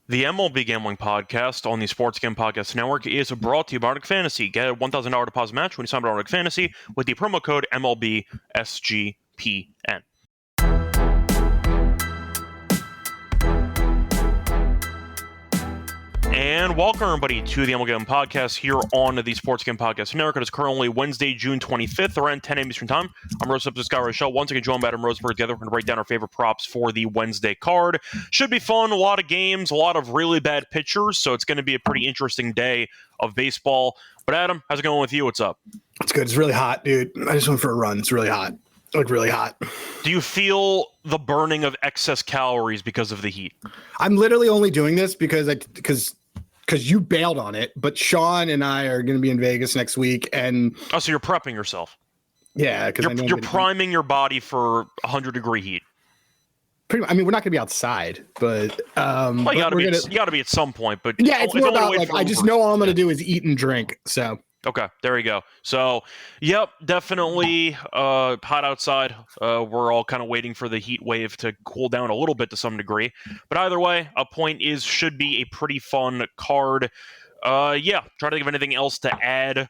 The MLB Gambling Podcast on the Sports Gambling Podcast Network is brought to you by Underdog Fantasy. Get a $1,000 deposit match when you sign up at Underdog Fantasy with the promo code MLB SGPN. And welcome, everybody, to the MLB Gambling Podcast here on the Sports Gambling Podcast Network. It is currently Wednesday, June 25th, around 10 a.m. Eastern Time. I'm Rose up to Sky Show. Once again, joined by Adam Roseberg together. We're going to break down our favorite props for the Wednesday card. Should be fun. A lot of games, a lot of really bad pitchers, so it's going to be a pretty interesting day of baseball. But Adam, how's it going with you? What's up? It's good. It's really hot, dude. I just went for a run. It's really hot. Like really hot. Do you feel the burning of excess calories because of the heat? I'm literally only doing this because you bailed on it, but Sean and I are going to be in Vegas next week, and so you're prepping yourself. Yeah, because you're priming your body for 100-degree heat. Pretty much, I mean, we're not going to be outside, but well, you got to be at some point. But yeah, it's more about like I just know all I'm going to do is eat and drink. So okay, there you go. So yep, definitely hot outside. We're all kind of waiting for the heat wave to cool down a little bit to some degree. But either way, a point should be a pretty fun card. Try to think of anything else to add.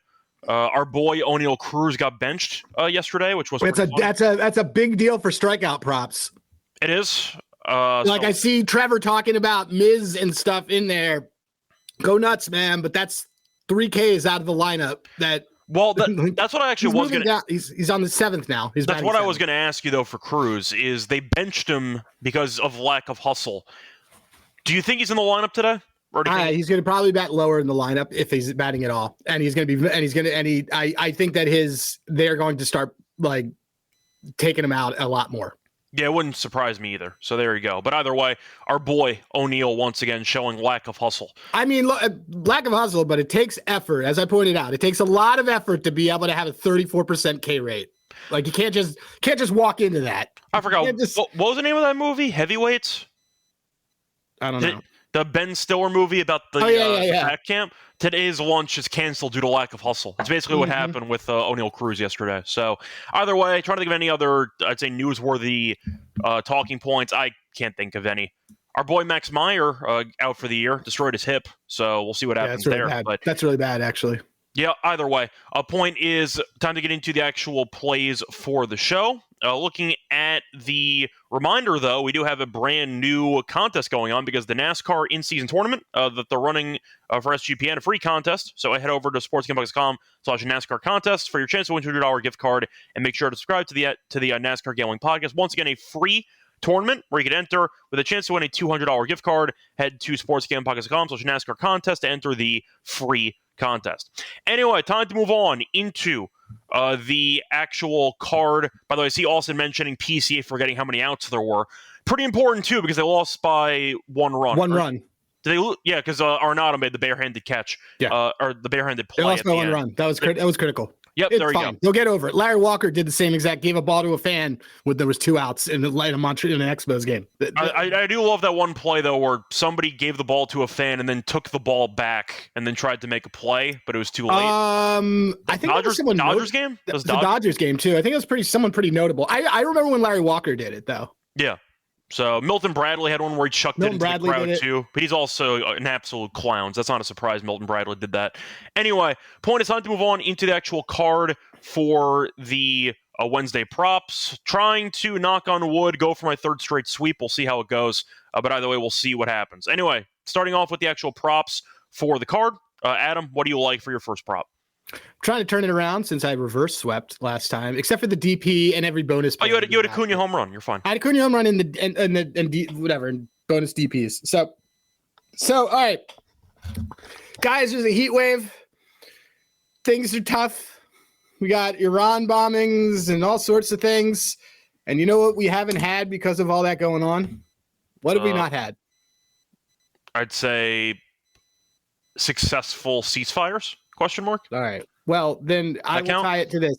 Our boy O'Neal Cruz got benched yesterday, which was that's a big deal for strikeout props. It is. I see Trevor talking about Miz and stuff in there. Go nuts, man! But that's 3 Ks out of the lineup. That's what I actually was going to. He's on the 7th now. That's what I was going to ask you though. For Cruz, is they benched him because of lack of hustle. Do you think he's in the lineup today? He's going to probably bat lower in the lineup if he's batting at all, and I think that they're going to start like taking him out a lot more. Yeah, it wouldn't surprise me either. So there you go. But either way, our boy O'Neal once again showing lack of hustle. I mean, lack of hustle, but it takes effort. As I pointed out, it takes a lot of effort to be able to have a 34% K rate. Like you can't just walk into that. I forgot. What was the name of that movie? Heavyweights? I don't know. The Ben Stiller movie about the back camp. Today's lunch is canceled due to lack of hustle. That's basically what happened with O'Neal Cruz yesterday. So either way, trying to think of any other, I'd say, newsworthy talking points. I can't think of any. Our boy Max Meyer out for the year, destroyed his hip. So we'll see what happens there. Bad. But that's really bad, actually. Yeah, either way. A point is time to get into the actual plays for the show. Looking at the reminder, though, we do have a brand new contest going on because the NASCAR in-season tournament that they're running for SGPN, a free contest. So head over to sportsgamblingpodcast.com/NASCAR contest for your chance to win a $200 gift card, and make sure to subscribe to the NASCAR Gambling Podcast. Once again, a free tournament where you can enter with a chance to win a $200 gift card. Head to sportsgamblingpodcast.com/NASCAR contest to enter the free contest. Anyway, time to move on into the actual card. By the way, I see Austin mentioning PCA forgetting how many outs there were. Pretty important, too, because they lost by one run. One run. Did they? Yeah, because Arenado made the barehanded catch. Yeah. Or the barehanded play. They lost by one run. That was critical. Yep, there you go. They'll get over it. Larry Walker did the same exact, gave a ball to a fan when there was 2 outs in an Expos game. I do love that one play, though, where somebody gave the ball to a fan and then took the ball back and then tried to make a play, but it was too late. I think Dodgers game? The Dodgers game, too. I think it was someone pretty notable. I remember when Larry Walker did it, though. Yeah. So Milton Bradley had one where he chucked it into the crowd too, but he's also an absolute clown. So that's not a surprise Milton Bradley did that. Anyway, point is time to move on into the actual card for the Wednesday props. Trying to, knock on wood, go for my 3rd straight sweep. We'll see how it goes. But either way, we'll see what happens. Anyway, starting off with the actual props for the card. Adam, what do you like for your first prop? I'm trying to turn it around since I reverse swept last time, except for the DP and every bonus. Oh, you had a Cunha home run. You're fine. I had a Cunha home run in the bonus DPs. So all right, guys, there's a heat wave. Things are tough. We got Iran bombings and all sorts of things. And you know what we haven't had because of all that going on? What have we not had? I'd say successful ceasefires. Question mark? All right. Well, then I will tie it to this.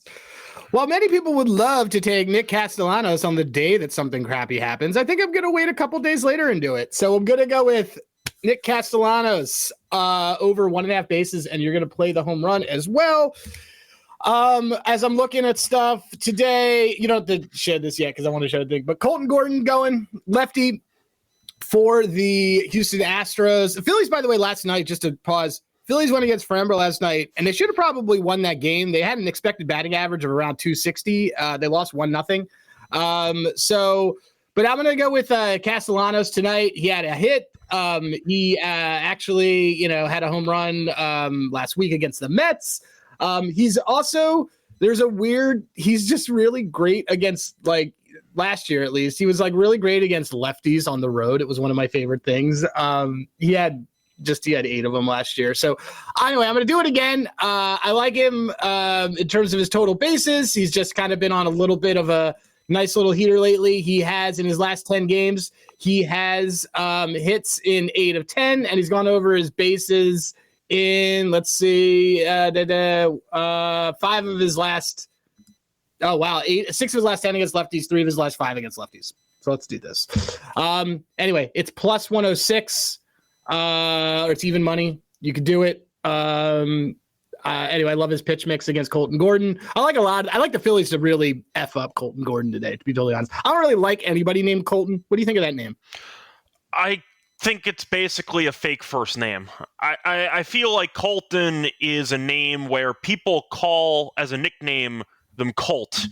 While many people would love to take Nick Castellanos on the day that something crappy happens, I think I'm going to wait a couple days later and do it. So I'm going to go with Nick Castellanos over 1.5 bases, and you're going to play the home run as well. As I'm looking at stuff today, you don't have to share this yet because I want to show the thing, but Colton Gordon going lefty. for the Houston Astros. The Phillies, by the way, last night, just to pause, Phillies went against Framber last night, and they should have probably won that game. They had an expected batting average of around 260. They lost 1-0. But I'm going to go with Castellanos tonight. He had a hit. He actually, had a home run last week against the Mets. He's just really great against, like, last year at least. He was, like, really great against lefties on the road. It was one of my favorite things. He had 8 of them last year. So anyway, I'm going to do it again. I like him in terms of his total bases. He's just kind of been on a little bit of a nice little heater lately. He has, in his last 10 games, he has hits in 8 of 10, and he's gone over his bases in, 5 of his last, 6 of his last 10 against lefties, 3 of his last 5 against lefties. So let's do this. Anyway, it's plus 106, or it's even money. You could do it. Anyway, I love his pitch mix against Colton Gordon. I like the Phillies to really F up Colton Gordon today, to be totally honest. I don't really like anybody named Colton. What do you think of that name? I think it's basically a fake first name. I feel like Colton is a name where people call as a nickname them Colt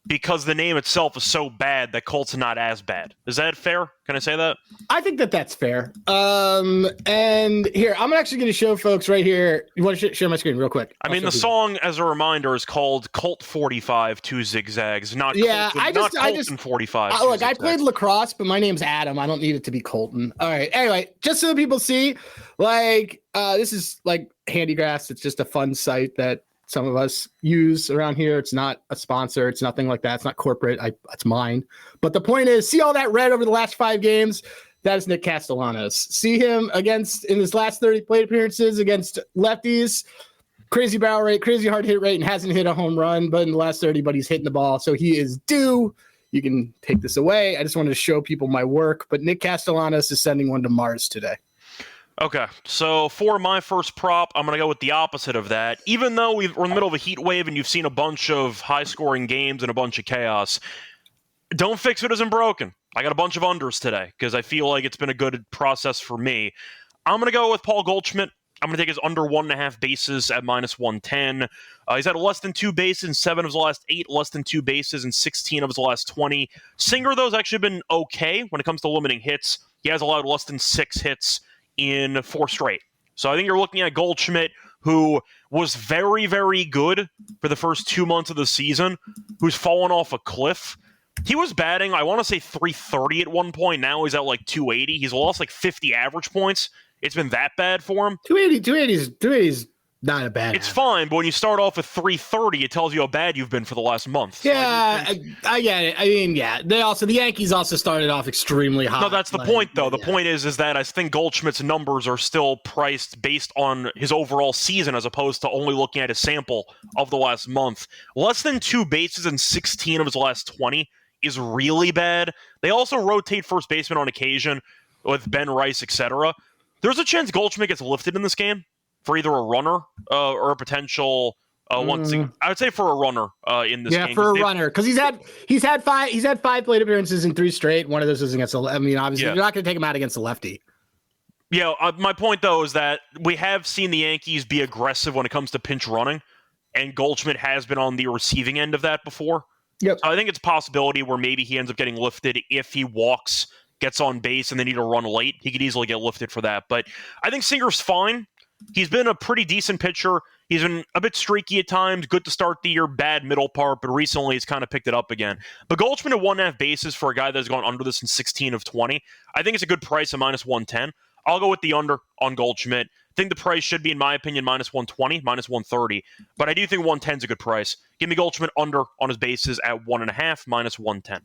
because the name itself is so bad that Colt's not as bad. Is that fair? Can I say that? I think that's fair. And here, I'm actually going to show folks right here. You want to share my screen real quick? The song, as a reminder, is called Colt 45 Two Zigzags, not Colton 45. Look, I played lacrosse, but my name's Adam. I don't need it to be Colton. All right. Anyway, just so people see, this is like Handygraphs. It's just a fun site that some of us use around here. It's not a sponsor. It's nothing like that. It's not corporate. It's mine. But the point is, see all that red over the last 5 games? That is Nick Castellanos. See him in his last 30 plate appearances against lefties. Crazy barrel rate, crazy hard hit rate, and hasn't hit a home run, but in the last 30, but he's hitting the ball. So he is due. You can take this away. I just wanted to show people my work, but Nick Castellanos is sending one to Mars today. Okay, so for my first prop, I'm going to go with the opposite of that. Even though we're in the middle of a heat wave and you've seen a bunch of high-scoring games and a bunch of chaos, don't fix what isn't broken. I got a bunch of unders today because I feel like it's been a good process for me. I'm going to go with Paul Goldschmidt. I'm going to take his under 1.5 bases at minus 110. He's had less than 2 bases in 7 of his last 8, less than 2 bases in 16 of his last 20. Singer, though, has actually been okay when it comes to limiting hits. He has allowed less than 6 hits in 4 straight. So I think you're looking at Goldschmidt, who was very, very good for the first 2 months of the season, who's fallen off a cliff. He was batting, I want to say 330 at one point. Now he's at like 280. He's lost like 50 average points. It's been that bad for him. 280 is not a bad. It's fine, but when you start off at 330, it tells you how bad you've been for the last month. Yeah, so I get it. I mean, yeah. The Yankees also started off extremely hot. No, that's the point, though. The point is that I think Goldschmidt's numbers are still priced based on his overall season as opposed to only looking at a sample of the last month. Less than 2 bases in 16 of his last 20 is really bad. They also rotate first baseman on occasion with Ben Rice, etc. There's a chance Goldschmidt gets lifted in this game for either a runner or a potential I would say for a runner in this game. Yeah, for a runner, because he's had 5 plate appearances in 3 straight. One of those is against obviously you're not going to take him out against a lefty. Yeah, my point though is that we have seen the Yankees be aggressive when it comes to pinch running, and Goldschmidt has been on the receiving end of that before. Yep. So I think it's a possibility where maybe he ends up getting lifted if he walks, gets on base, and they need to run late. He could easily get lifted for that. But I think Singer's fine. He's been a pretty decent pitcher. He's been a bit streaky at times, good to start the year, bad middle part, but recently he's kind of picked it up again. But Goldschmidt at 1.5 bases for a guy that's gone under this in 16 of 20, I think it's a good price at minus 110. I'll go with the under on Goldschmidt. I think the price should be, in my opinion, minus 120, minus 130. But I do think 110 is a good price. Give me Goldschmidt under on his bases at 1.5, minus 110.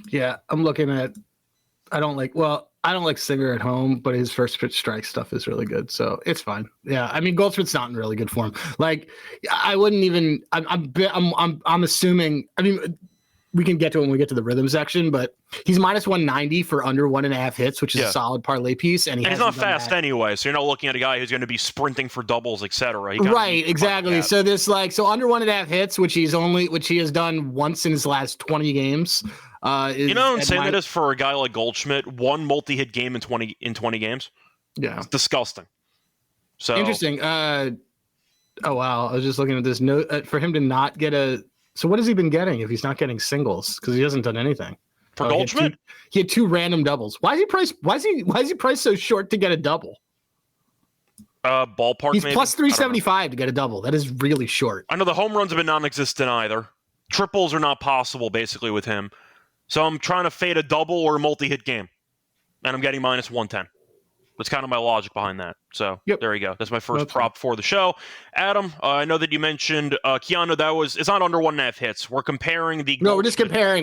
Yeah, I'm looking at I don't like Singer at home, but his first pitch strike stuff is really good, so it's fine. Yeah, I mean Goldschmidt's not in really good form. Like I wouldn't even. I'm assuming. I mean, we can get to it when we get to the rhythm section, but he's minus 190 for under 1.5 hits, which is a solid parlay piece. And he's not fast anyway, so you're not looking at a guy who's going to be sprinting for doubles, etc. Right, exactly. So under 1.5 hits, which he has done once in his last 20 games. Insane that is for a guy like Goldschmidt, one multi-hit game in 20 games. Yeah, it's disgusting. So interesting. Oh wow, I was just looking at this note for him to not get a. So what has he been getting if he's not getting singles? Because he hasn't done anything. For Goldschmidt? He had two random doubles. Why is he priced so short to get a double? Ballpark. He's maybe? plus 375 to get a double. That is really short. I know the home runs have been non-existent either. Triples are not possible basically with him. So I'm trying to fade a double or a multi-hit game, and I'm getting minus 110. That's kind of my logic behind that. So There you go. That's my first prop for the show. Adam, I know that you mentioned Keanu. It's not under 1.5 hits. We're comparing the. No, we're just comparing.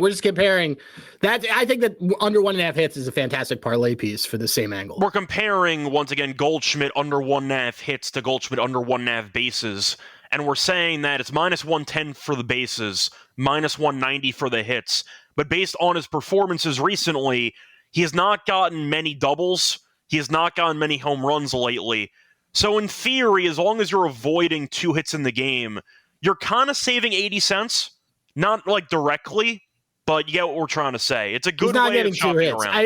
That I think that under 1.5 hits is a fantastic parlay piece for the same angle. We're comparing once again Goldschmidt under 1.5 hits to Goldschmidt under 1.5 bases, and we're saying that it's minus 110 for the bases, minus 190 for the hits. But based on his performances recently, he has not gotten many doubles. He has not gotten many home runs lately. So in theory, as long as you're avoiding 2 hits in the game, you're kind of saving 80 cents. Not like directly, but you get what we're trying to say. It's a good way of shopping around. I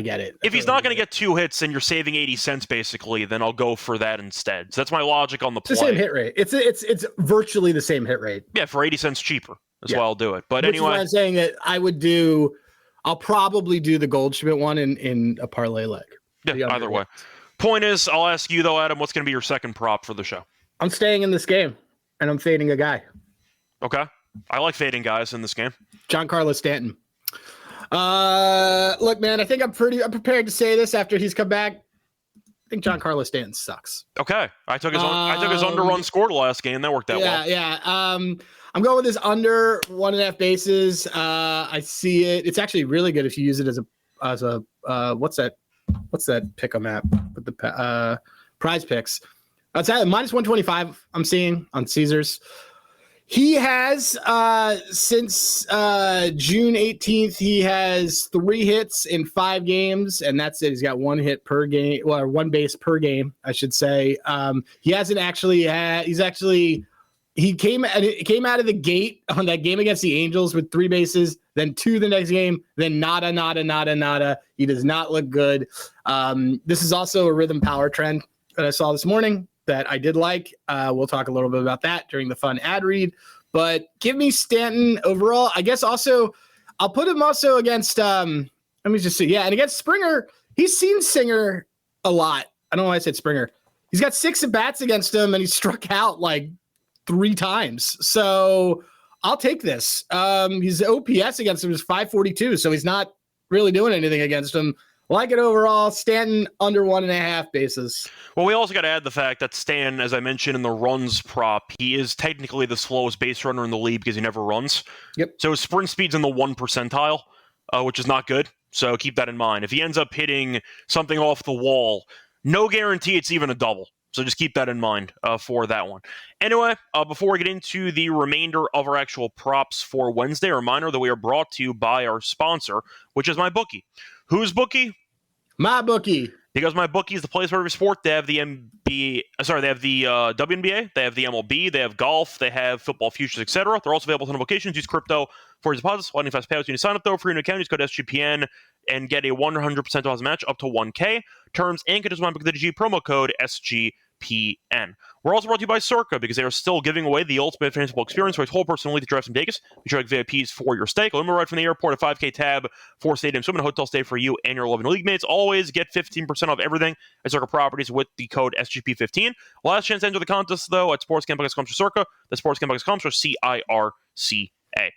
get it. If he's not going to get 2 hits and you're saving 80 cents basically, then I'll go for that instead. So that's my logic on the play. It's the same hit rate. It's virtually the same hit rate. Yeah, for 80 cents cheaper. That's why I'll do it. But anyway. I'm saying that I'll probably do the Goldschmidt one in a parlay leg. Yeah, either way. Point is, I'll ask you though, Adam, what's going to be your second prop for the show? I'm staying in this game, and I'm fading a guy. Okay. I like fading guys in this game. Giancarlo Stanton. Look, man, I think I'm prepared to say this after he's come back. I think Giancarlo Stanton sucks. Okay. I took his underrun score last game. That worked out well. Yeah. I'm going with his under 1.5 bases. I see it. It's actually really good if you use it as a what's that pick'em app with the prize picks. It's at minus 125. I'm seeing on Caesars. He has since June 18th. He has 3 hits in 5 games, and that's it. He's got 1 hit per game, or 1 base per game, I should say. He hasn't actually had. He came out of the gate on that game against the Angels with 3 bases, then 2 the next game, then nada. He does not look good. This is also a rhythm power trend that I saw this morning that I did like. We'll talk a little bit about that during the fun ad read. But give me Stanton overall. I guess also I'll put him also against let me just see. Yeah, and against Springer, he's seen Singer a lot. I don't know why I said Springer. He's got 6 at-bats against him, and he struck out like 3 times. So I'll take this. His OPS against him is 542, so he's not really doing anything against him. Like it overall. Stanton under 1.5 bases. Well, we also got to add the fact that Stan, as I mentioned in the runs prop, he is technically the slowest base runner in the league because he never runs. Yep. So his sprint speed's in the 1 percentile, which is not good. So keep that in mind. If he ends up hitting something off the wall, no guarantee it's even a double. So just keep that in mind for that one. Anyway, before we get into the remainder of our actual props for Wednesday, a reminder that we are brought to you by our sponsor, which is MyBookie. Whose bookie? MyBookie. Because MyBookie is the place for every sport. They have the WNBA, they have the MLB, they have golf, they have football futures, etc. They're also available on locations. Use crypto for your deposits, lightning fast payouts. When you sign up though for your new account, use code SGPN and get a 100% deposit match up to $1,000. Terms and conditions on MyBookie promo code SGPN. We're also brought to you by Circa because they are still giving away the ultimate fantasy football experience for a whole person only to draft in Vegas. Be sure to get VIPs for your stake. Limited right from the airport, a 5K tab for stadium swim and a hotel stay for you and your 11 league mates. Always get 15% off everything at Circa Properties with the code SGP15. Last chance to enter the contest though at sportsgambling.com/Circa. The sportsgambling.com/CIRCA.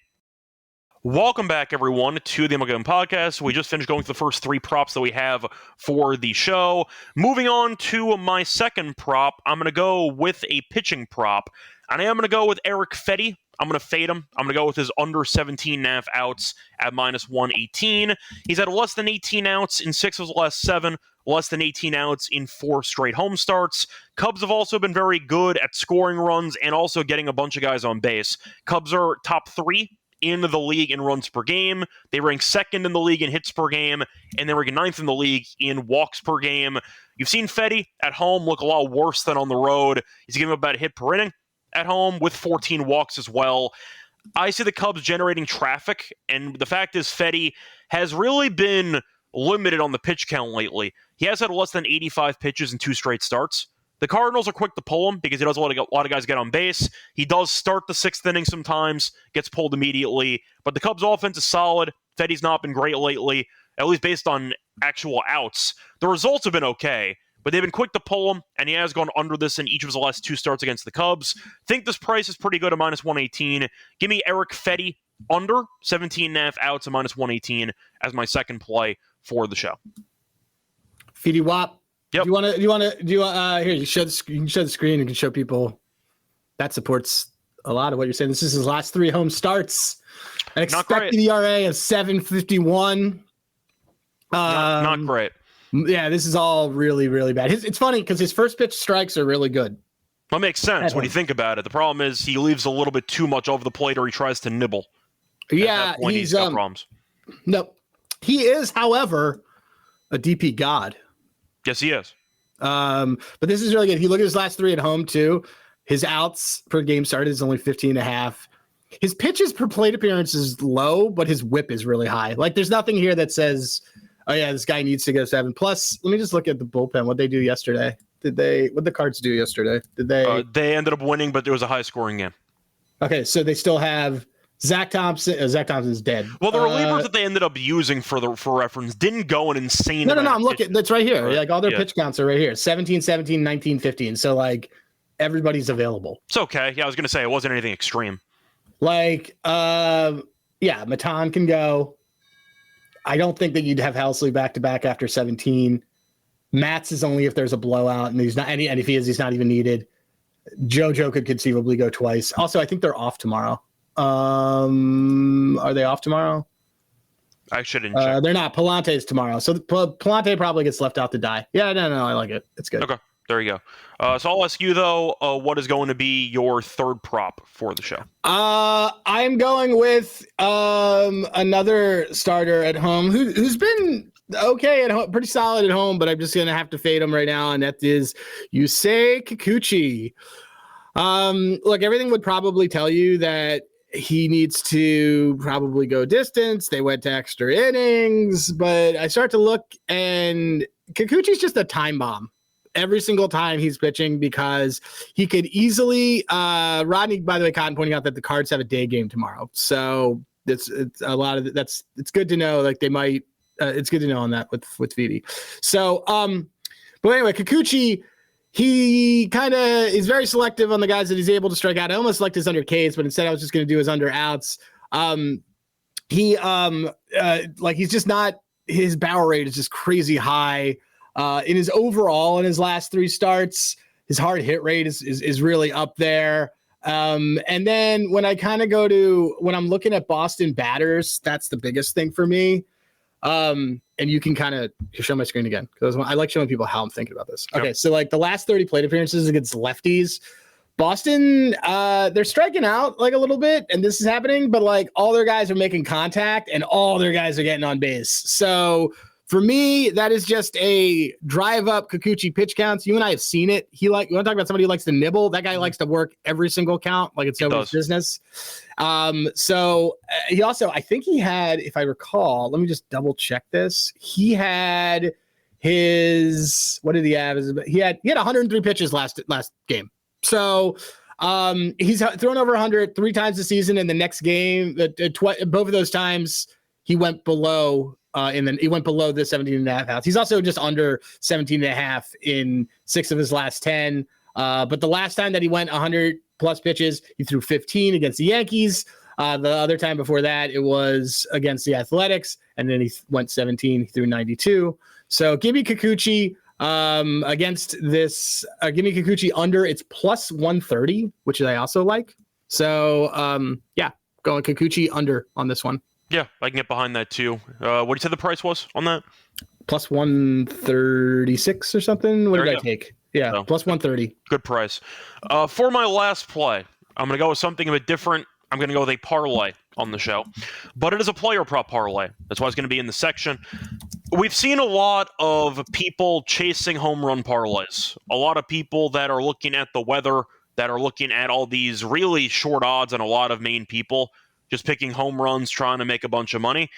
Welcome back, everyone, to the MLB Gambling Podcast. We just finished going through the first 3 props that we have for the show. Moving on to my second prop, I'm going to go with a pitching prop. And I am going to go with Eric Fetty. I'm going to fade him. I'm going to go with his under 17.5 outs at minus 118. He's had less than 18 outs in 6 of the last 7, less than 18 outs in 4 straight home starts. Cubs have also been very good at scoring runs and also getting a bunch of guys on base. Cubs are top 3 in the league in runs per game. They rank 2nd in the league in hits per game, and they rank 9th in the league in walks per game. You've seen Fetty at home look a lot worse than on the road. He's giving about a hit per inning at home with 14 walks as well. I see the Cubs generating traffic, and the fact is Fetty has really been limited on the pitch count lately. He has had less than 85 pitches in 2 straight starts. The Cardinals are quick to pull him because he does let a lot of guys get on base. He does start the 6th inning sometimes, gets pulled immediately. But the Cubs' offense is solid. Fetty's not been great lately, at least based on actual outs. The results have been okay, but they've been quick to pull him, and he has gone under this in each of his last 2 starts against the Cubs. Think this price is pretty good at minus 118. Give me Eric Fetty under 17.5 outs at minus 118 as my second play for the show. Fetty Wap. Yep. Do you want to here, you can show the screen and can show people that supports a lot of what you're saying. This is his last 3 home starts. An expected ERA of 7.51. Not great. Yeah, this is all really, really bad. It's funny because his first pitch strikes are really good. That makes sense when you think about it. The problem is he leaves a little bit too much over the plate, or he tries to nibble. Yeah, he's got problems. No, he is, however, a DP god. Yes, he is. But this is really good. If you look at his last 3 at home too, his outs per game started is only 15.5. His pitches per plate appearance is low, but his whip is really high. Like there's nothing here that says, oh yeah, this guy needs to go 7. Plus, let me just look at the bullpen. What'd they do yesterday? What the Cards do yesterday? They ended up winning, but it was a high scoring game. Okay, so they still have Zach Thompson. Zach Thompson's dead. Well, the relievers that they ended up using for reference didn't go an insane. No. I'm looking. That's right here. Like all their pitch counts are right here. 17, 17, 19, 15. So like everybody's available. It's okay. Yeah, I was gonna say it wasn't anything extreme. Like, Matan can go. I don't think that you'd have Helsley back to back after 17. Matz is only if there's a blowout, and he's not. And if he is, he's not even needed. JoJo could conceivably go twice. Also, I think they're off tomorrow. Are they off tomorrow? I shouldn't check. They're not. Palante is tomorrow. So Palante probably gets left out to die. Yeah, no, I like it. It's good. Okay, there you go. So I'll ask you, though, what is going to be your third prop for the show? I'm going with another starter at home who's been okay at home, pretty solid at home, but I'm just going to have to fade him right now, and that is Yusei Kikuchi. Look, everything would probably tell you that he needs to probably go distance. They went to extra innings, but I start to look, and Kikuchi's just a time bomb every single time he's pitching because he could easily Rodney, by the way, Cotton pointing out that the Cards have a day game tomorrow. So it's a lot of it's good to know. Like they might, it's good to know on that with Fetty. So, but anyway, Kikuchi, he kind of is very selective on the guys that he's able to strike out. I almost liked his under Ks, but instead I was just going to do his under outs. He's just not, his barrel rate is just crazy high. In his overall, in his last 3 starts, his hard hit rate is really up there. And then when I kind of when I'm looking at Boston batters, that's the biggest thing for me. And you can kind of show my screen again because I like showing people how I'm thinking about this. Okay, so like the last 30 plate appearances against lefties, Boston, they're striking out like a little bit, and this is happening, but like all their guys are making contact and all their guys are getting on base. So for me, that is just a drive up Kikuchi pitch counts. You and I have seen it. You want to talk about somebody who likes to nibble? That guy likes to work every single count like it's nobody's business. So he also, I think he had, if I recall, let me just double check this. He had what did he have? He had 103 pitches last game. So he's thrown over 100 3 times this season. In the next game, both of those times he went below. And then he went below the 17.5 outs. He's also just under 17.5 in 6 of his last 10. But the last time that he went 100 plus pitches, he threw 15 against the Yankees. The other time before that, it was against the Athletics. And then he went 17, he threw 92. So give me Kikuchi. Against this, give me Kikuchi under. It's plus 130, which I also like. So, going Kikuchi under on this one. Yeah, I can get behind that too. What did you say the price was on that? Plus 136 or something. What did I take? Yeah, so, plus 130. Good price. For my last play, I'm going to go with something a bit different. I'm going to go with a parlay on the show, but it is a player prop parlay. That's why it's going to be in the section. We've seen a lot of people chasing home run parlays. A lot of people that are looking at the weather, that are looking at all these really short odds, and a lot of main people just picking home runs, trying to make a bunch of money.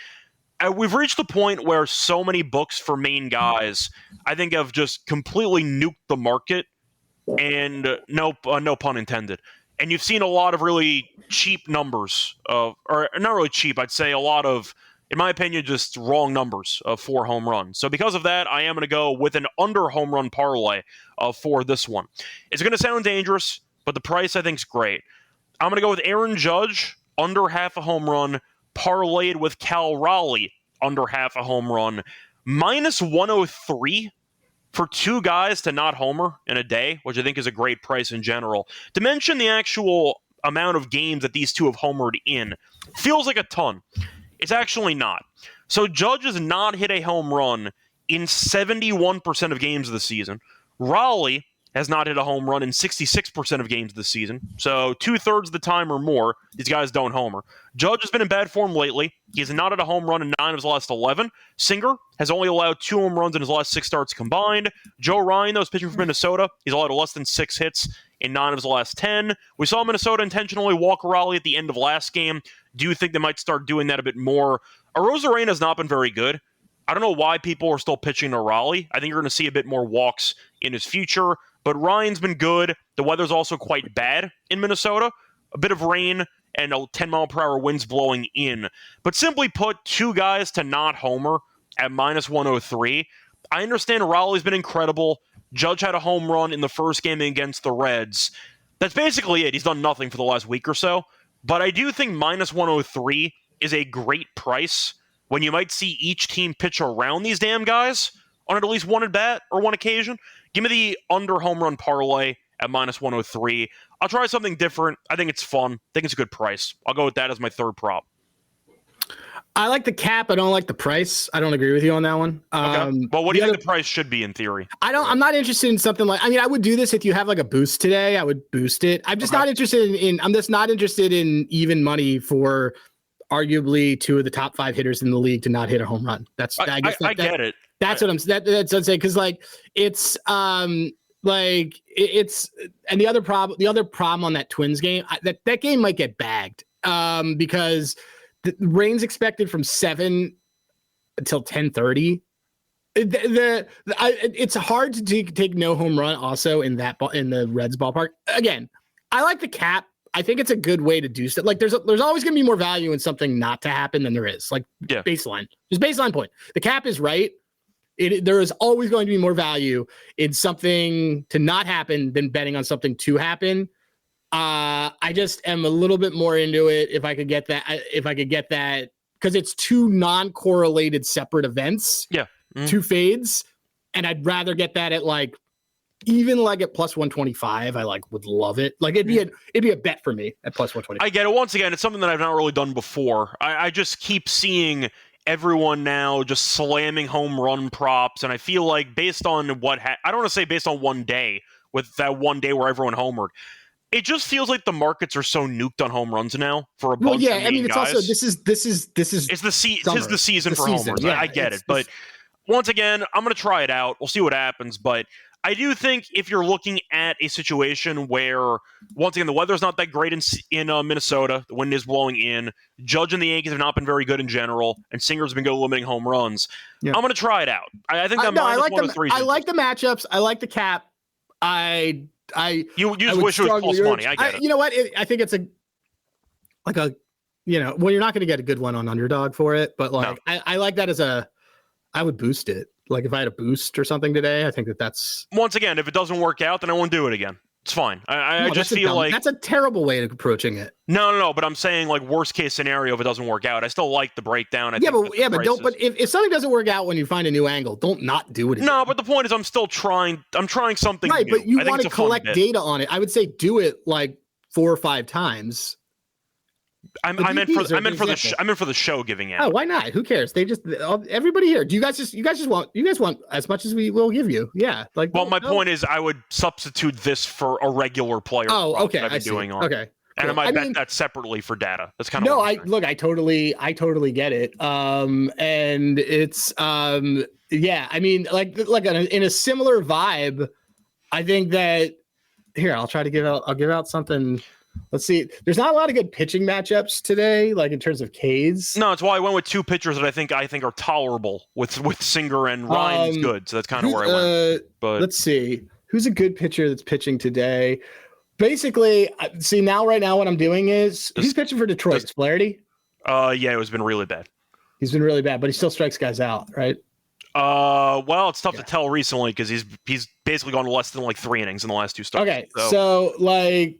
We've reached the point where so many books for main guys, I think, have just completely nuked the market, and no pun intended. And you've seen a lot of really cheap numbers, or not really cheap, I'd say a lot of, in my opinion, just wrong numbers for home runs. So because of that, I am going to go with an under home run parlay for this one. It's going to sound dangerous, but the price I think is great. I'm going to go with Aaron Judge, under half a home run, parlayed with Cal Raleigh, under half a home run, minus 103 for two guys to not homer in a day, which I think is a great price in general. To mention the actual amount of games that these two have homered in, feels like a ton. It's actually not. So Judge has not hit a home run in 71% of games of the season. Raleigh has not hit a home run in 66% of games this season. So 2/3 of the time or more, these guys don't homer. Judge has been in bad form lately. He has not hit a home run in 9 of his last 11. Singer has only allowed 2 home runs in his last 6 starts combined. Joe Ryan, though, is pitching for Minnesota. He's allowed less than 6 hits in 9 of his last 10. We saw Minnesota intentionally walk Raleigh at the end of last game. Do you think they might start doing that a bit more? Arozarena has not been very good. I don't know why people are still pitching to Raleigh. I think you're going to see a bit more walks in his future. But Ryan's been good. The weather's also quite bad in Minnesota. A bit of rain and 10-mile-per-hour winds blowing in. But simply put, two guys to not homer at minus 103. I understand Raleigh's been incredible. Judge had a home run in the first game against the Reds. That's basically it. He's done nothing for the last week or so. But I do think minus 103 is a great price when you might see each team pitch around these damn guys on at least one at-bat or one occasion. Give me the under home run parlay at minus 103. I'll try something different. I think it's fun. I think it's a good price. I'll go with that as my third prop. I like the cap. I don't like the price. I don't agree with you on that one. Okay. Well, what do you think the price should be in theory? I'm not interested in something like, I would do this if you have like a boost today. I would boost it. I'm just not interested I'm just not interested in even money for arguably 2 of the top 5 hitters in the league to not hit a home run. I get it. That's what I'm saying. That's what I'm saying. Cause like it's, and the other problem on that Twins game, that game might get bagged because the rain's expected from 7 until 10:30. It's hard to take no home run also in the Reds ballpark. Again, I like the cap. I think it's a good way to do stuff. Like there's always going to be more value in something not to happen than there is. Like baseline, just baseline point. The cap is right. There is always going to be more value in something to not happen than betting on something to happen. I just am a little bit more into it if I could get that, because it's 2 non-correlated separate events. Yeah. 2 fades. And I'd rather get that at even at plus 125. I would love it. It'd be a bet for me at plus 125. I get it. Once again, it's something that I've not really done before. I just keep seeing everyone now just slamming home run props, and I feel like based on I don't want to say based on one day, with that one day where everyone homered, it just feels like the markets are so nuked on home runs now for a bunch of main it's guys. Also this is it's the season for homers. Yeah, I get it, but once again, I'm going to try it out. We'll see what happens, but I do think if you're looking at a situation where, once again, the weather's not that great in Minnesota, the wind is blowing in, Judge and the Yankees have not been very good in general, and Singer's been good limiting home runs, I'm going to try it out. I think that I like the matchups. I like the cap. You just wish it was plus money. I get it. You know what? I think it's when you're not going to get a good one on Underdog for it, but I like that as I would boost it. If I had a boost or something today, I think that's... Once again, if it doesn't work out, then I won't do it again. It's fine. I just feel like that's a terrible way of approaching it. No. But I'm saying like worst case scenario if it doesn't work out. I still like the breakdown. But if something doesn't work out when you find a new angle, don't not do it again. No, but the point is I'm still trying. I'm trying something right, new. But you want to collect data on it. I would say do it like 4 or 5 times. I meant for the show giving out. Oh, why not? Who cares? Everybody here. Do you guys want as much as we will give you? Yeah. Like, well, my point is, I would substitute this for a regular player. Oh, okay. I've been doing on. Okay. And cool. I might bet that separately for data. That's kind of I totally get it. And it's yeah. I mean, like in a similar vibe, I think that here I'll give out something. Let's see. There's not a lot of good pitching matchups today, like in terms of Ks. No, it's why I went with 2 pitchers that I think are tolerable with Singer and Ryan's good. So that's kind of where I went. But let's see. Who's a good pitcher that's pitching today? Basically, right now what I'm doing is who's pitching for Detroit? It's Flaherty? Yeah, it's been really bad. He's been really bad, but he still strikes guys out, right? Well, it's tough to tell recently because he's basically gone less than like 3 innings in the last 2 starts. Okay, so like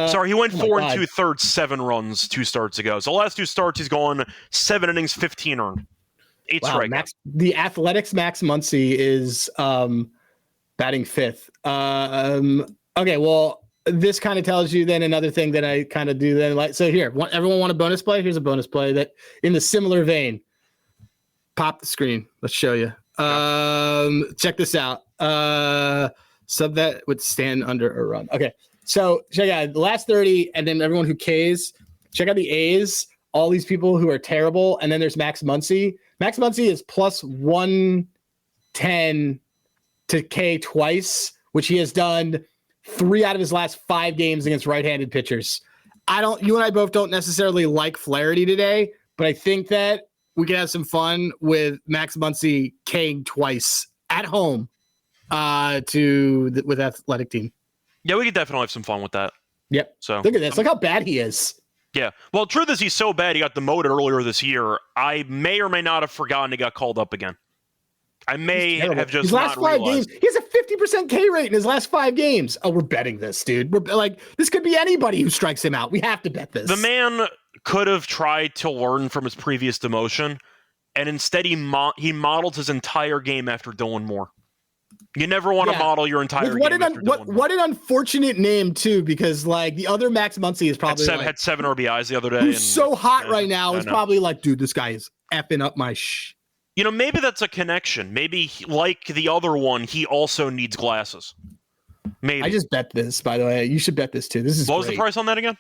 sorry, he went 4 2/3, 7 runs 2 starts ago. So the last 2 starts, he's gone 7 innings, 15 earned, 8 strikeouts. The Athletics' Max Muncy is batting 5th. Okay, well, this kind of tells you then another thing that I kind of do then. Like, so here, everyone want a bonus play? Here's a bonus play that in the similar vein. Pop the screen. Let's show you. Check this out. Sub that would stand under a run. Okay. So check out the last 30, and then everyone who Ks. Check out the A's. All these people who are terrible, and then there's Max Muncy. Max Muncy is plus 110 to K twice, which he has done 3 out of his last 5 games against right-handed pitchers. You and I both don't necessarily like Flaherty today, but I think that we can have some fun with Max Muncy K-ing twice at home with athletic team. Yeah, we could definitely have some fun with that. Yep. So look at this. Look how bad he is. Yeah. Well, truth is he's so bad he got demoted earlier this year. I may or may not have forgotten he got called up again. I may have just his last not 5 realized. Games. He has a 50% K rate in his last 5 games. Oh, we're betting this, dude. We're like, this could be anybody who strikes him out. We have to bet this. The man could have tried to learn from his previous demotion, and instead he modeled his entire game after Dylan Moore. You never want to model your entire game after Dylan Moore. What an unfortunate name, too, because like the other Max Muncy is probably had 7 RBIs the other day. Who's so hot right now is probably like, dude, this guy is effing up my maybe that's a connection. Maybe like the other one, he also needs glasses. Maybe. I just bet this, by the way. You should bet this too. This is what was the price on that again?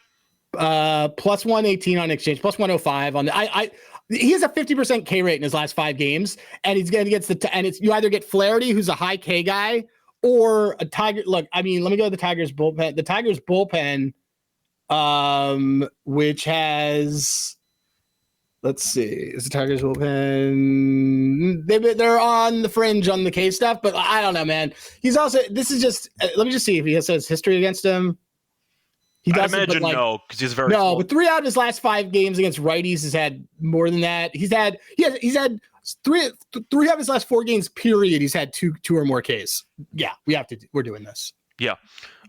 Plus 118 on exchange, plus 105 on the. He has a 50% K rate in his last 5 games, and he's going to get you either get Flaherty, who's a high K guy, or a Tiger. Look, I mean, let me go to the Tigers bullpen. The Tigers bullpen, which has. Let's see. Is the Tigers bullpen? They're on the fringe on the K stuff, but I don't know, man. He's also. This is just. Let me just see if he has history against him. He doesn't. I imagine no, because he's very. No, but 3 out of his last 5 games against righties has had more than that. He's had 3 of his last 4 games. Period. He's had 2 or more Ks. Yeah, we're doing this. Yeah.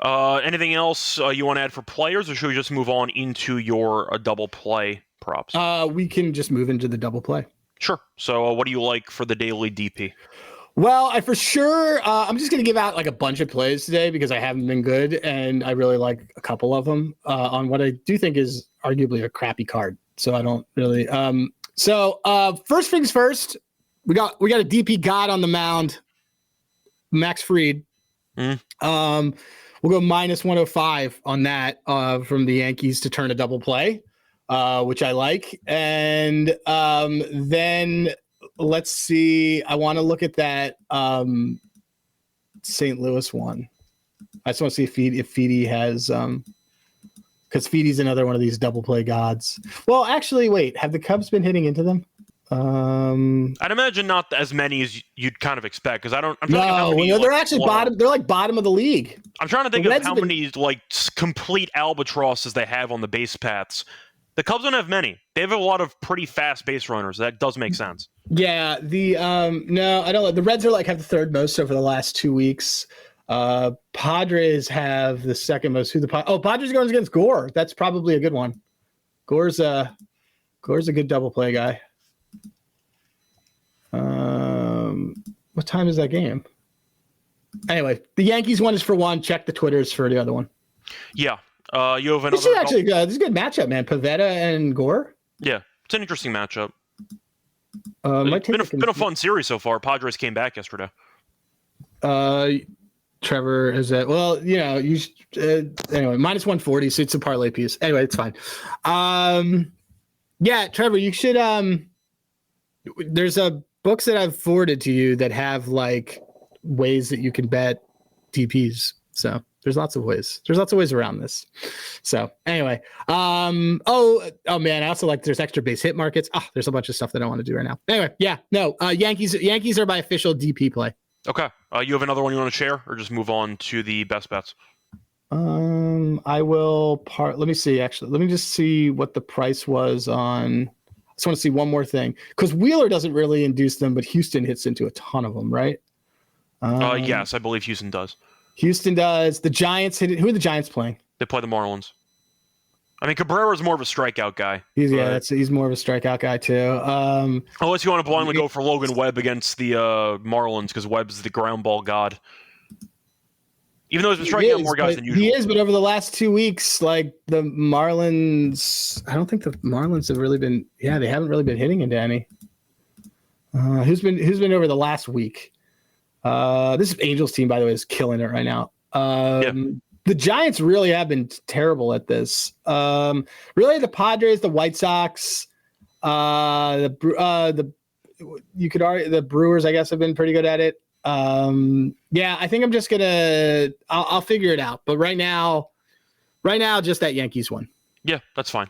Anything else you want to add for players, or should we just move on into your double play props? We can just move into the double play. Sure. So what do you like for the daily DP? Well, I'm just going to give out like a bunch of plays today because I haven't been good, and I really like a couple of them on what I do think is arguably a crappy card. So I don't really. First things first, we got a DP god on the mound, Max Fried. We'll go minus 105 on that from the Yankees to turn a double play. Which I like. And then let's see. I want to look at that St. Louis one. I just want to see if Feedy has because Feedy's another one of these double play gods. Well, actually, wait. Have the Cubs been hitting into them? I'd imagine not as many as you'd kind of expect because they're actually bottom. They're like bottom of the league. I'm trying to think of how many like complete albatrosses they have on the base paths. The Cubs don't have many. They have a lot of pretty fast base runners. That does make sense. Yeah. No, I don't. The Reds are have the 3rd most over the last 2 weeks. Padres have the second most. Padres going against Gore. That's probably a good one. Gore's a good double play guy. What time is that game? Anyway, the Yankees one is for one. Check the Twitters for the other one. Yeah. You have another. This is actually good. This is a good matchup, man. Pavetta and Gore. Yeah, it's an interesting matchup. It's been a fun series so far. Padres came back yesterday. Trevor is that anyway, minus 140, so it's a parlay piece. Anyway, it's fine. Yeah, Trevor, you should there's books that I've forwarded to you that have like ways that you can bet DPs. So there's lots of ways. There's lots of ways around this. So anyway, man, I also like there's extra base hit markets. There's a bunch of stuff that I want to do right now. Anyway, Yankees are my official DP play. Okay. You have another one you want to share, or just move on to the best bets? I will let me see, actually. Let me just see what the price was on. I just want to see one more thing. Because Wheeler doesn't really induce them, but Houston hits into a ton of them, right? Yes, I believe Houston does. Houston does. The Giants hit it. Who are the Giants playing? They play the Marlins. I mean, Cabrera's more of a strikeout guy. He's more of a strikeout guy too. Unless you want to blindly go for Logan Webb against the Marlins, because Webb's the ground ball god. Even though he's been striking out more guys than usual. He is, but over the last 2 weeks, like the Marlins, I don't think the Marlins have really been. Yeah, they haven't really been hitting into any. Who's been over the last week? This Angels team, by the way, is killing it right now. The Giants really have been terrible at this. Really, the Padres, the White Sox, you could argue the Brewers, I guess, have been pretty good at it. I think I'm just I'll figure it out. But right now, just that Yankees one. Yeah, that's fine.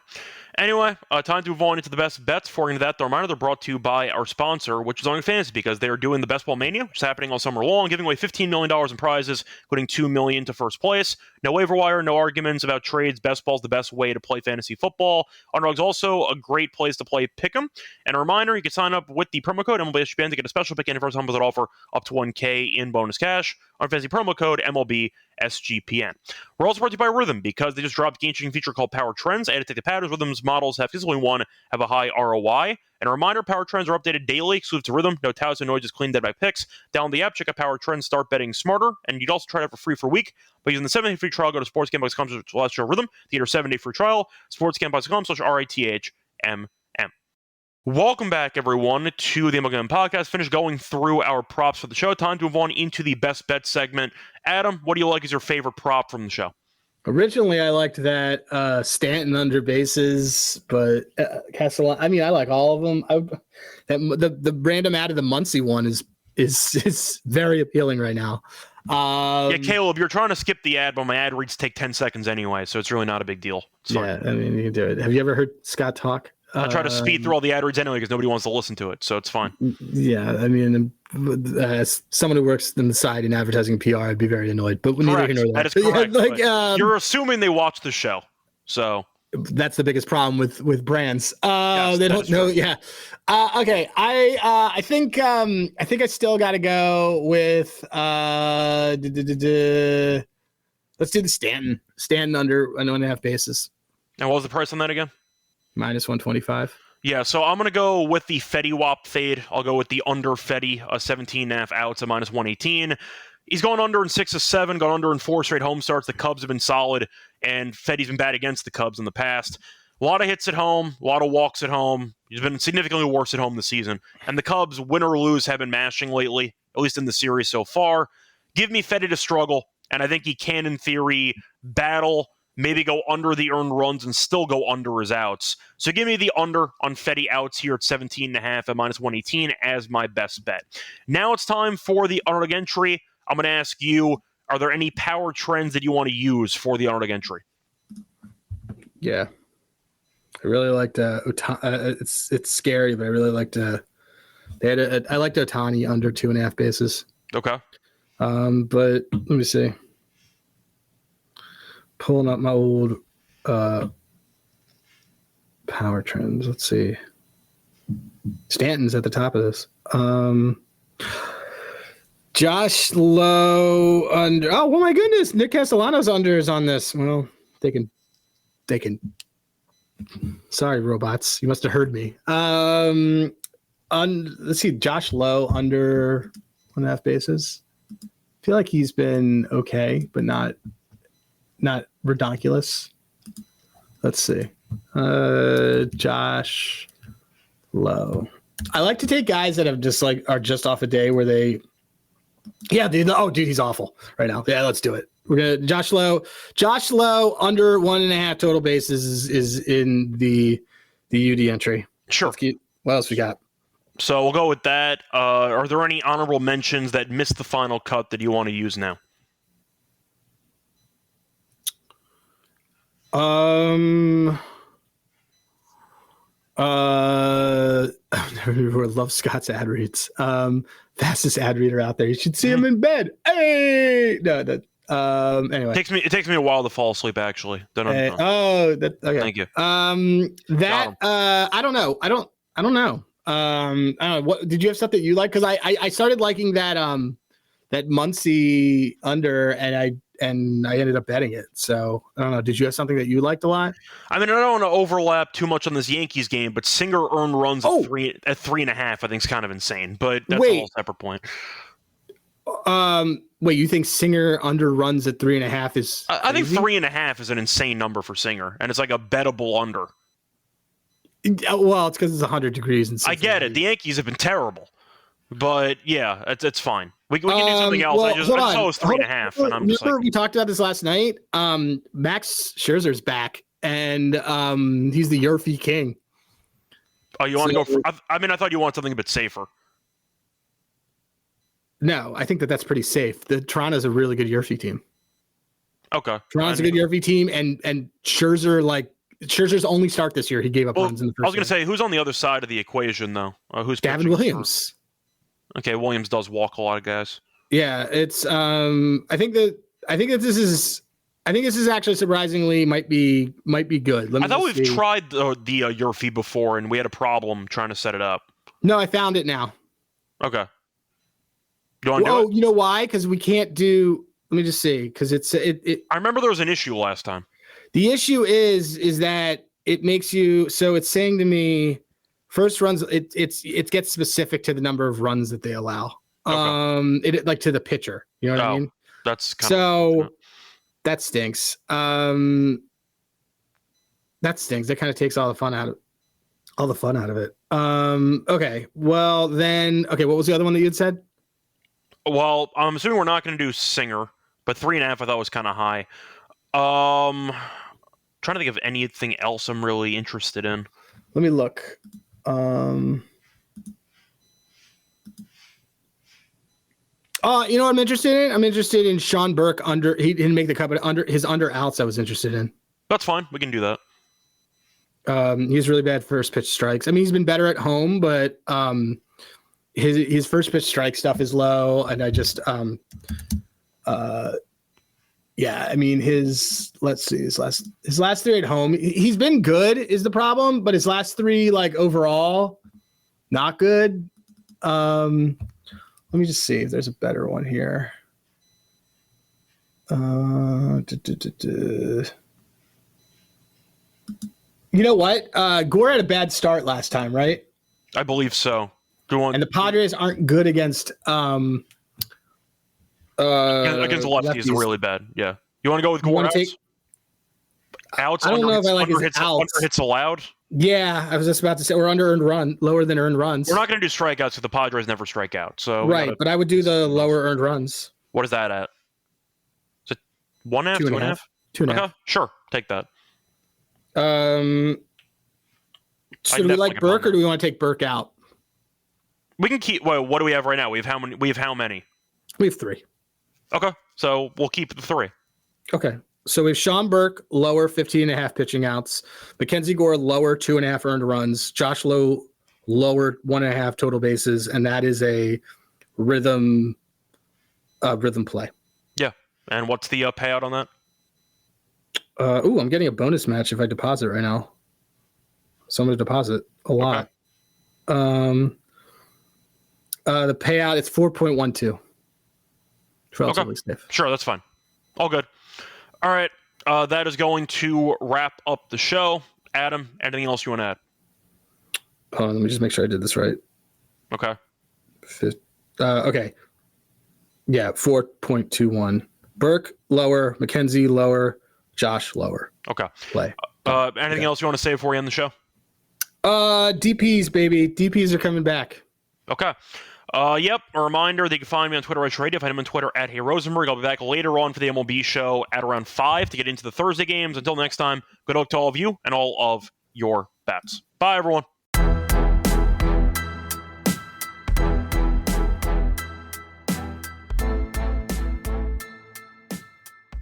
Anyway, time to move on into the best bets. Before we get into that, the reminder, they're brought to you by our sponsor, which is Underdog Fantasy, because they are doing the Best Ball Mania, which is happening all summer long, giving away $15 million in prizes, including $2 million to first place. No waiver wire, no arguments about trades. Best ball's the best way to play fantasy football. Underdog's also a great place to play Pick'em. And a reminder, you can sign up with the promo code MLB SGPN to get a special pick in first time with an offer up to $1K in bonus cash. Our fantasy promo code MLB SGPN. We're also brought to you by Rhythm, because they just dropped a game-changing feature called Power Trends. Added to the patterns, Rhythm's models have consistently have a high ROI. And a reminder, Power Trends are updated daily, exclusive to Rhythm. No touts, no noises, clean dead by picks. Download the app, check out Power Trends, start betting smarter. And you'd also try it out for free for a week. By using the 7-day free trial, go to sportsgamble.com/rhythm to get your 7-day free trial. sportsgamble.com/RITHMM. Welcome back, everyone, to the MLB Gambling Podcast. Finished going through our props for the show. Time to move on into the best bet segment. Adam, what do you like as your favorite prop from the show? Originally, I liked that Stanton under bases, but Castellano. I mean, I like all of them. The random out of the Muncie one is very appealing right now. Caleb, you're trying to skip the ad, but my ad reads take 10 seconds anyway, so it's really not a big deal. Yeah, I mean, you can do it. Have you ever heard Scott talk? I try to speed through all the ad reads anyway because nobody wants to listen to it, so it's fine. Yeah, I mean, as someone who works on the side in advertising and PR, I'd be very annoyed. But neither here nor there. That is correct. You're assuming they watch the show, so that's the biggest problem with brands. Yes, they don't know. Yeah. Okay. I think I still got to go with let's do the Stanton under 1.5 bases. And what was the price on that again? Minus 125. Yeah, so I'm going to go with the Fetty Wap fade. I'll go with the under Fetty, 17.5 outs at minus 118. He's gone under in 6 of 7, gone under in 4 straight home starts. The Cubs have been solid, and Fetty's been bad against the Cubs in the past. A lot of hits at home, a lot of walks at home. He's been significantly worse at home this season. And the Cubs, win or lose, have been mashing lately, at least in the series so far. Give me Fetty to struggle, and I think he can, in theory, battle, maybe go under the earned runs and still go under his outs. So give me the under on Fetty outs here at 17.5 at minus 118 as my best bet. Now it's time for the underdog entry. I'm going to ask you, are there any power trends that you want to use for the underdog entry? Yeah. I really liked it's scary, but I really liked I liked Ohtani under 2.5 bases. Okay. But let me see. Pulling up my old power trends. Let's see. Stanton's at the top of this. Josh Lowe under. Oh, my goodness. Nick Castellanos under is on this. Well, they can. Sorry, robots. You must have heard me. Let's see. Josh Lowe under 1.5 bases. I feel like he's been okay, but not ridiculous. Let's see. Josh Lowe. I like to take guys that have just are just off a day where they. Yeah, dude. Oh, dude, he's awful right now. Yeah, let's do it. We're gonna Josh Lowe under 1.5 total bases is in the UD entry. Sure. What else we got? So we'll go with that. Are there any honorable mentions that missed the final cut that you want to use now? I love Scott's ad reads. Fastest ad reader out there. You should see him in bed. Hey, no. Anyway, it takes me a while to fall asleep. Actually, okay. Thank you. I don't know. I don't know. What did you have stuff that you like? Because I started liking that Muncy under, and I ended up betting it. So I don't know. Did you have something that you liked a lot? I mean, I don't want to overlap too much on this Yankees game, but Singer earned runs at 3.5. I think is kind of insane, but that's a whole separate point. Wait, you think Singer under runs at 3.5 is? I think 3.5 is an insane number for Singer, and it's like a bettable under. Well, it's because it's 100 degrees. I get it. The Yankees have been terrible, but yeah, it's fine. We can do something else. I just saw it was 3.5, and I'm just like, we talked about this last night. Max Scherzer's back, and he's the Yerfie king. Oh, you want to go for? I mean, I thought you wanted something a bit safer. No, I think that's pretty safe. The Toronto's a really good Yerfie team. Okay, Toronto's a good Yerfie team, and Scherzer, Scherzer's only start this year, he gave up runs in the first. I was going to say, who's on the other side of the equation though? Who's Gavin Williams? Okay, Williams does walk a lot of guys. Yeah, it's I think this is actually surprisingly might be good. I thought we've tried the Yerfie before, and we had a problem trying to set it up. No, I found it now. Okay. You want to do it? You know why? Because we can't do. Let me just see. Because it. I remember there was an issue last time. The issue is that it makes you. So it's saying to me, first runs. It gets specific to the number of runs that they allow. Okay. It like to the pitcher. You know what I mean? That's kind so. That stinks. That stinks. That kind of takes all the fun out of it. Okay. Well then. Okay. What was the other one that you had said? Well, I'm assuming we're not going to do Singer, but 3.5 I thought was kind of high. Trying to think of anything else I'm really interested in. Let me look. You know what I'm interested in? I'm interested in Sean Burke under. He didn't make the cut, but under his under outs I was interested in. That's fine. We can do that. He's really bad first pitch strikes. I mean, he's been better at home, but his first pitch strike stuff is low, and I just yeah, I mean his last three at home, he's been good is the problem, but his last three like overall not good. Let me just see if there's a better one here. You know what? Gore had a bad start last time, right? I believe so. And the Padres aren't good against against lefties is really bad. Yeah. You want to go with Gore outs? I don't know if I like his outs. Under hits allowed? Yeah, I was just about to say we're under earned run, lower than earned runs. We're not going to do strikeouts because the Padres never strike out. So right, but I would do the lower earned runs. What is that at? Is it 1.5, 2.5? 2.5. Okay, sure, take that. So do we like Burke or do we want to take Burke out? We can keep. Well, what do we have right now? We have how many? We have 3. Okay, so we'll keep the 3. Okay, so we have Sean Burke lower 15.5 pitching outs, Mackenzie Gore lower 2.5 earned runs, Josh Lowe lower 1.5 total bases, and that is a rhythm play. Yeah, and what's the payout on that? I'm getting a bonus match if I deposit right now. So I'm going to deposit a lot. Okay. The payout it's 4.12. Relatively safe. Sure, that's fine. All good. All right. That is going to wrap up the show. Adam, anything else you want to add? Let me just make sure I did this right. Okay. Okay. Yeah, 4.21. Burke, lower. McKenzie, lower. Josh, lower. Okay. Play. Anything else you want to say before we end the show? DPs, baby. DPs are coming back. Okay. Yep. A reminder, they can find me on Twitter, Radio. Find him on Twitter at Hey Rosenberg. I'll be back later on for the MLB show at around 5 to get into the Thursday games. Until next time, good luck to all of you and all of your bets. Bye, everyone.